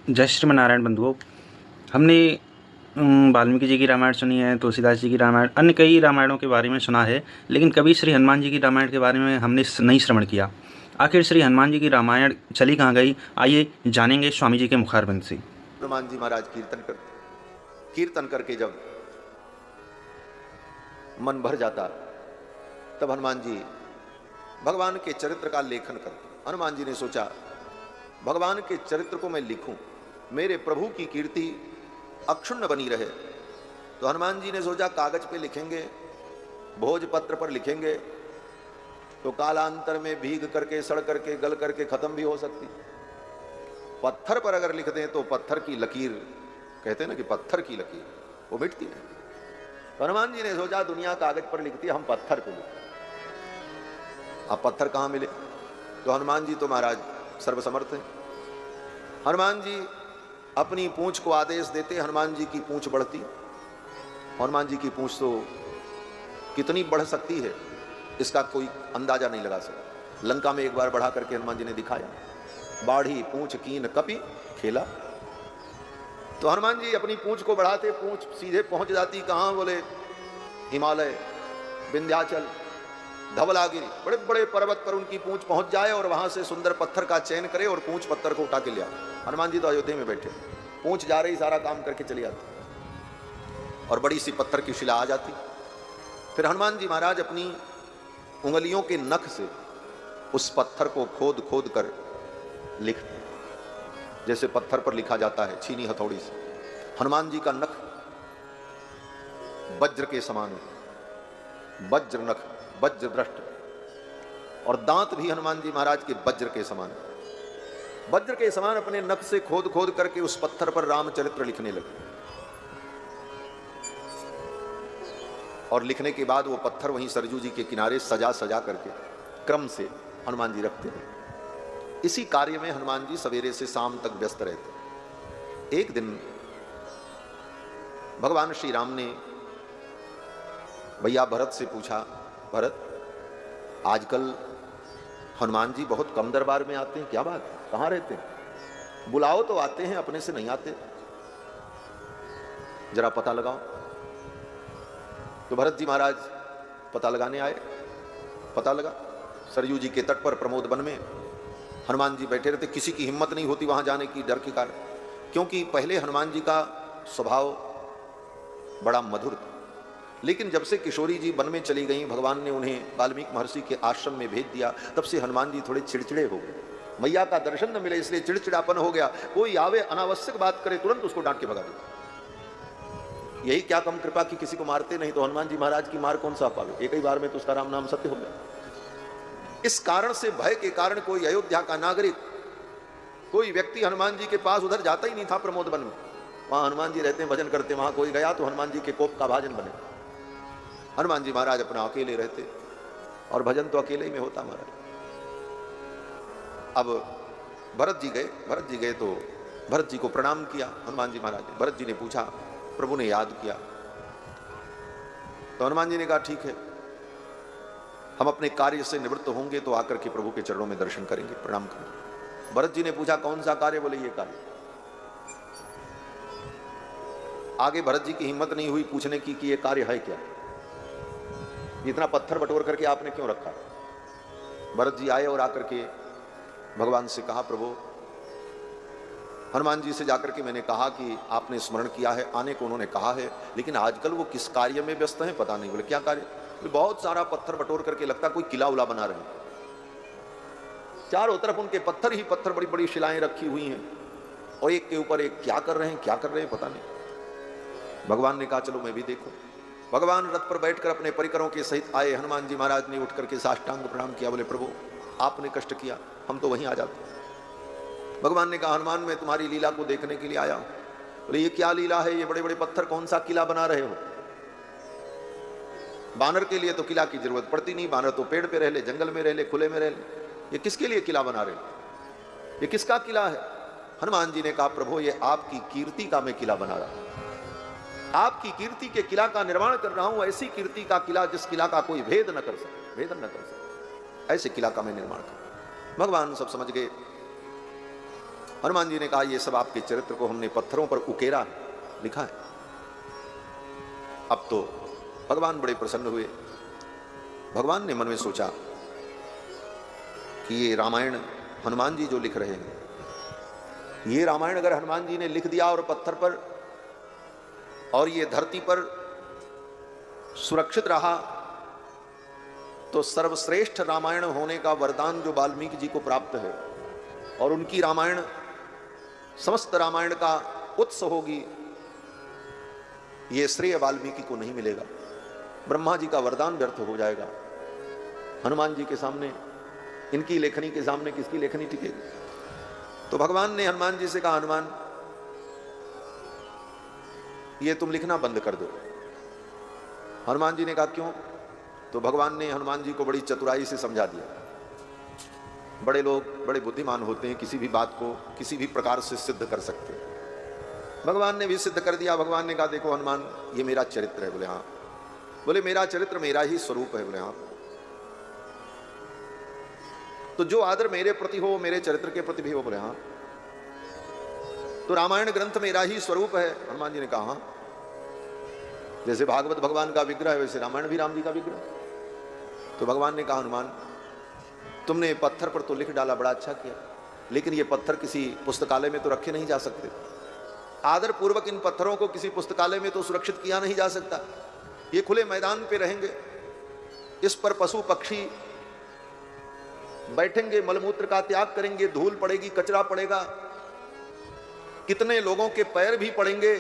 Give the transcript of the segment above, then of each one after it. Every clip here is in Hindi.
जय श्रीमनारायण बंधुओं। हमने वाल्मीकि जी की रामायण सुनी है, तुलसीदास जी की रामायण, अन्य कई रामायणों के बारे में सुना है, लेकिन कभी श्री हनुमान जी की रामायण के बारे में हमने नहीं श्रवण किया। आखिर श्री हनुमान जी की रामायण चली कहाँ गई, आइए जानेंगे स्वामी जी के मुखारबिंद से। हनुमान जी महाराज कीर्तन करके जब मन भर जाता तब हनुमान जी भगवान के चरित्र का लेखन करते। हनुमान जी ने सोचा भगवान के चरित्र को मैं लिखूं, मेरे प्रभु की कीर्ति अक्षुण्ण बनी रहे। तो हनुमान जी ने सोचा कागज पे लिखेंगे, भोजपत्र पर लिखेंगे तो कालांतर में भीग करके, सड़ करके, गल करके खत्म भी हो सकती। पत्थर पर अगर लिख दें तो पत्थर की लकीर, कहते हैं ना कि पत्थर की लकीर वो मिटती है। तो हनुमान जी ने सोचा दुनिया कागज पर लिखती है, हम पत्थर पे लिखते। अब पत्थर कहां मिले? तो हनुमान जी तो महाराज सर्वसमर्थ हैं। हनुमान जी अपनी पूंछ को आदेश देते, हनुमान जी की पूंछ बढ़ती। हनुमान जी की पूंछ तो कितनी बढ़ सकती है इसका कोई अंदाजा नहीं लगा सकता। लंका में एक बार बढ़ा करके हनुमान जी ने दिखाया, बाढ़ी पूंछ कीन कपि खेला। तो हनुमान जी अपनी पूंछ को बढ़ाते, पूंछ सीधे पहुंच जाती कहां? बोले हिमालय, विंध्याचल, धवलागिरी, बड़े बड़े पर्वत पर उनकी पूंछ पहुंच जाए और वहां से सुंदर पत्थर का चयन करे और पूंछ पत्थर को उठा के लिया। हनुमान जी तो अयोध्या में बैठे, पूंछ जा रही, सारा काम करके चली आती और बड़ी सी पत्थर की शिला आ जाती। फिर हनुमान जी महाराज अपनी उंगलियों के नख से उस पत्थर को खोद खोद कर लिखते, जैसे पत्थर पर लिखा जाता है छीनी हथौड़ी से। हनुमान जी का नख वज्र के समान है, वज्र नख, वज्र दृष्ट, और दांत भी हनुमान जी महाराज के वज्र के समान है। वज्र के समान अपने नख से खोद खोद करके उस पत्थर पर रामचरित्र लिखने लगे। और लिखने के बाद वो पत्थर वहीं सरजू जी के किनारे सजा सजा करके क्रम से हनुमान जी रखते हैं। इसी कार्य में हनुमान जी सवेरे से शाम तक व्यस्त रहते। एक दिन भगवान श्री राम ने भैया भरत से पूछा, भरत आजकल हनुमान जी बहुत कम दरबार में आते हैं, क्या बात है, कहां रहते हैं? बुलाओ तो आते हैं, अपने से नहीं आते, जरा पता लगाओ। तो भरत जी महाराज पता लगाने आए। पता लगा सरयू जी के तट पर प्रमोद वन में हनुमान जी बैठे रहते। किसी की हिम्मत नहीं होती वहां जाने की, डर के कारण, क्योंकि पहले हनुमान जी का स्वभाव बड़ा मधुर था, लेकिन जब से किशोरी जी वन में चली गई, भगवान ने उन्हें वाल्मीकि महर्षि के आश्रम में भेज दिया, तब से हनुमान जी थोड़े चिड़चिड़े हो गए। मैया का दर्शन न मिले इसलिए चिड़चिड़ापन हो गया। कोई आवे अनावश्यक बात करे तुरंत उसको डांट के भगा दे। यही क्या कम कृपा की किसी को मारते नहीं, तो हनुमान जी महाराज की मार कौन सा पावे? एक ही बार में तो उसका राम नाम सत्य हो गया। इस कारण से, भय के कारण, कोई अयोध्या का नागरिक, कोई व्यक्ति हनुमान जी के पास उधर जाता ही नहीं था। प्रमोद वन में वहां हनुमान जी रहते हैं, भजन करते, वहां कोई गया तो हनुमान जी के कोप का भाजन बने। हनुमान जी महाराज अपना अकेले रहते, और भजन तो अकेले ही में होता महाराज। अब भरत जी गए तो भरत जी को प्रणाम किया हनुमान जी महाराज ने। भरत जी ने पूछा, प्रभु ने याद किया। तो हनुमान जी ने कहा ठीक है, हम अपने कार्य से निवृत्त होंगे तो आकर के प्रभु के चरणों में दर्शन करेंगे, प्रणाम करेंगे। भरत जी ने पूछा कौन सा कार्य? बोले ये कार्य। आगे भरत जी की हिम्मत नहीं हुई पूछने की कि ये कार्य है क्या, इतना पत्थर बटोर करके आपने क्यों रखा? भरत जी आए और आकर के भगवान से कहा, प्रभु हनुमान जी से जाकर के मैंने कहा कि आपने स्मरण किया है, आने को उन्होंने कहा है, लेकिन आजकल वो किस कार्य में व्यस्त हैं पता नहीं। बोले क्या कार्य? बहुत सारा पत्थर बटोर करके, लगता कोई किला उला बना रहे हैं, चारों तरफ उनके पत्थर ही पत्थर, बड़ी बड़ी शिलाएं रखी हुई हैं, और एक के ऊपर एक क्या कर रहे हैं पता नहीं। भगवान ने कहा चलो मैं भी देखूं। भगवान रथ पर बैठकर अपने परिकरों के सहित आए। हनुमान जी महाराज ने उठ करके साष्टांग प्रणाम किया। बोले प्रभु आपने कष्ट किया, हम तो वहीं आ जाते। भगवान ने कहा हनुमान मैं तुम्हारी लीला को देखने के लिए आया हूं। बोले ये क्या लीला है? ये बड़े बड़े पत्थर कौन सा किला बना रहे हो? बानर के लिए तो किला की जरूरत पड़ती नहीं, बानर तो पेड़ पे रह ले, जंगल में रह ले, खुले में रह ले, ये किसके लिए किला बना रहे? ये किसका किला है? हनुमान जी ने कहा प्रभु ये आपकी कीर्ति का मैं किला बना रहा हूं, आपकी कीर्ति के किला का निर्माण कर रहा हूं, ऐसी कीर्ति का किला जिस किला का कोई भेद न कर सके, ऐसे किला का मैं निर्माण कर। भगवान सब समझ गए। हनुमान जी ने कहा ये सब आपके चरित्र को हमने पत्थरों पर उकेरा है, लिखा है। अब तो भगवान बड़े प्रसन्न हुए। भगवान ने मन में सोचा कि ये रामायण हनुमान जी जो लिख रहे हैं, ये रामायण अगर हनुमान जी ने लिख दिया और पत्थर पर, और ये धरती पर सुरक्षित रहा, तो सर्वश्रेष्ठ रामायण होने का वरदान जो वाल्मीकि जी को प्राप्त है और उनकी रामायण समस्त रामायण का उत्स होगी, ये श्रेय वाल्मीकि को नहीं मिलेगा। ब्रह्मा जी का वरदान व्यर्थ हो जाएगा। हनुमान जी के सामने, इनकी लेखनी के सामने किसकी लेखनी टिकेगी? तो भगवान ने हनुमान जी से कहा, हनुमान ये तुम लिखना बंद कर दो। हनुमान जी ने कहा क्यों? तो भगवान ने हनुमान जी को बड़ी चतुराई से समझा दिया। बड़े लोग बड़े बुद्धिमान होते हैं, किसी भी बात को किसी भी प्रकार से सिद्ध कर सकते हैं। भगवान ने भी सिद्ध कर दिया। भगवान ने कहा देखो हनुमान, ये मेरा चरित्र है। बोले हाँ। बोले मेरा चरित्र मेरा ही स्वरूप है। बोले हाँ। तो जो आदर मेरे प्रति हो मेरे चरित्र के प्रति भी हो। बोले हाँ। तो रामायण ग्रंथ मेरा ही स्वरूप है। हनुमान जी ने कहा हाँ। जैसे भागवत भगवान का विग्रह है, वैसे रामायण भी राम जी का विग्रह। तो भगवान ने कहा हनुमान, तुमने पत्थर पर तो लिख डाला, बड़ा अच्छा किया, लेकिन ये पत्थर किसी पुस्तकालय में तो रखे नहीं जा सकते। आदर पूर्वक इन पत्थरों को किसी पुस्तकालय में तो सुरक्षित किया नहीं जा सकता। ये खुले मैदान पे रहेंगे, इस पर पशु पक्षी बैठेंगे, मलमूत्र का त्याग करेंगे, धूल पड़ेगी, कचरा पड़ेगा, कितने लोगों के पैर भी पड़ेंगे,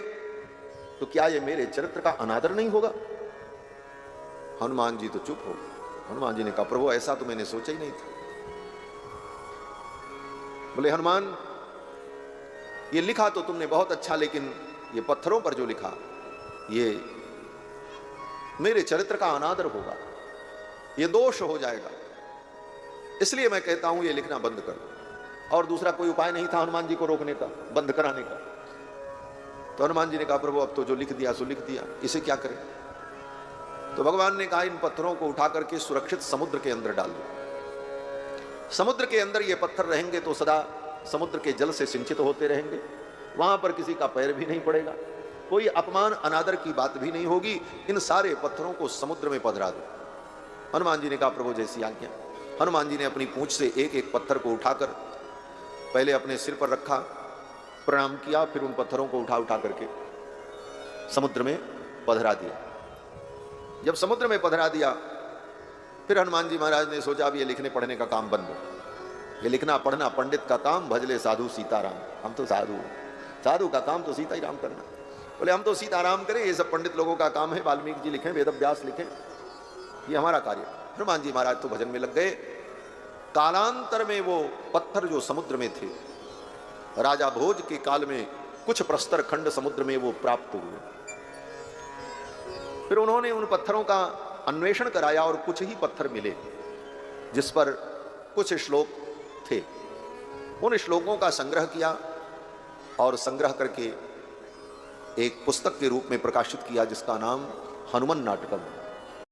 तो क्या ये मेरे चरित्र का अनादर नहीं होगा? हनुमान जी तो चुप हो। हनुमान जी ने कहा प्रभु ऐसा तो मैंने सोचा ही नहीं था। बोले हनुमान, ये लिखा तो तुमने बहुत अच्छा, लेकिन ये पत्थरों पर जो लिखा ये मेरे चरित्र का अनादर होगा, ये दोष हो जाएगा, इसलिए मैं कहता हूं ये लिखना बंद कर दो। और दूसरा कोई उपाय नहीं था हनुमान जी को रोकने का, बंद कराने का। तो हनुमान जी ने कहा प्रभु अब तो जो लिख दिया सो लिख दिया, इसे क्या करें? तो भगवान ने कहा इन पत्थरों को उठा करके सुरक्षित समुद्र के अंदर डाल दो। समुद्र के अंदर ये पत्थर रहेंगे तो सदा समुद्र के जल से सिंचित होते रहेंगे, वहां पर किसी का पैर भी नहीं पड़ेगा, कोई अपमान अनादर की बात भी नहीं होगी। इन सारे पत्थरों को समुद्र में पधरा दो। हनुमान जी ने कहा प्रभु जैसी आज्ञा। हनुमान जी ने अपनी पूंछ से एक एक पत्थर को उठाकर पहले अपने सिर पर रखा, प्रणाम किया, फिर उन पत्थरों को उठा उठा करके समुद्र में पधरा दिया। जब समुद्र में पधरा दिया, फिर हनुमान जी महाराज ने सोचा अब ये लिखने पढ़ने का काम बंद हो, ये लिखना पढ़ना पंडित का काम, भजले साधु सीताराम। हम तो साधु, साधु का काम तो सीता ही राम करना। बोले हम तो सीताराम करें, ये सब पंडित लोगों का काम है, वाल्मीकि जी लिखें, वेद व्यास लिखें, ये हमारा कार्य। हनुमान जी महाराज तो भजन में लग गए। कालांतर में वो पत्थर जो समुद्र में थे, राजा भोज के काल में कुछ प्रस्तर खंड समुद्र में वो प्राप्त हुए। फिर उन्होंने उन पत्थरों का अन्वेषण कराया और कुछ ही पत्थर मिले जिस पर कुछ श्लोक थे। उन श्लोकों का संग्रह किया और संग्रह करके एक पुस्तक के रूप में प्रकाशित किया जिसका नाम हनुमान नाटकम।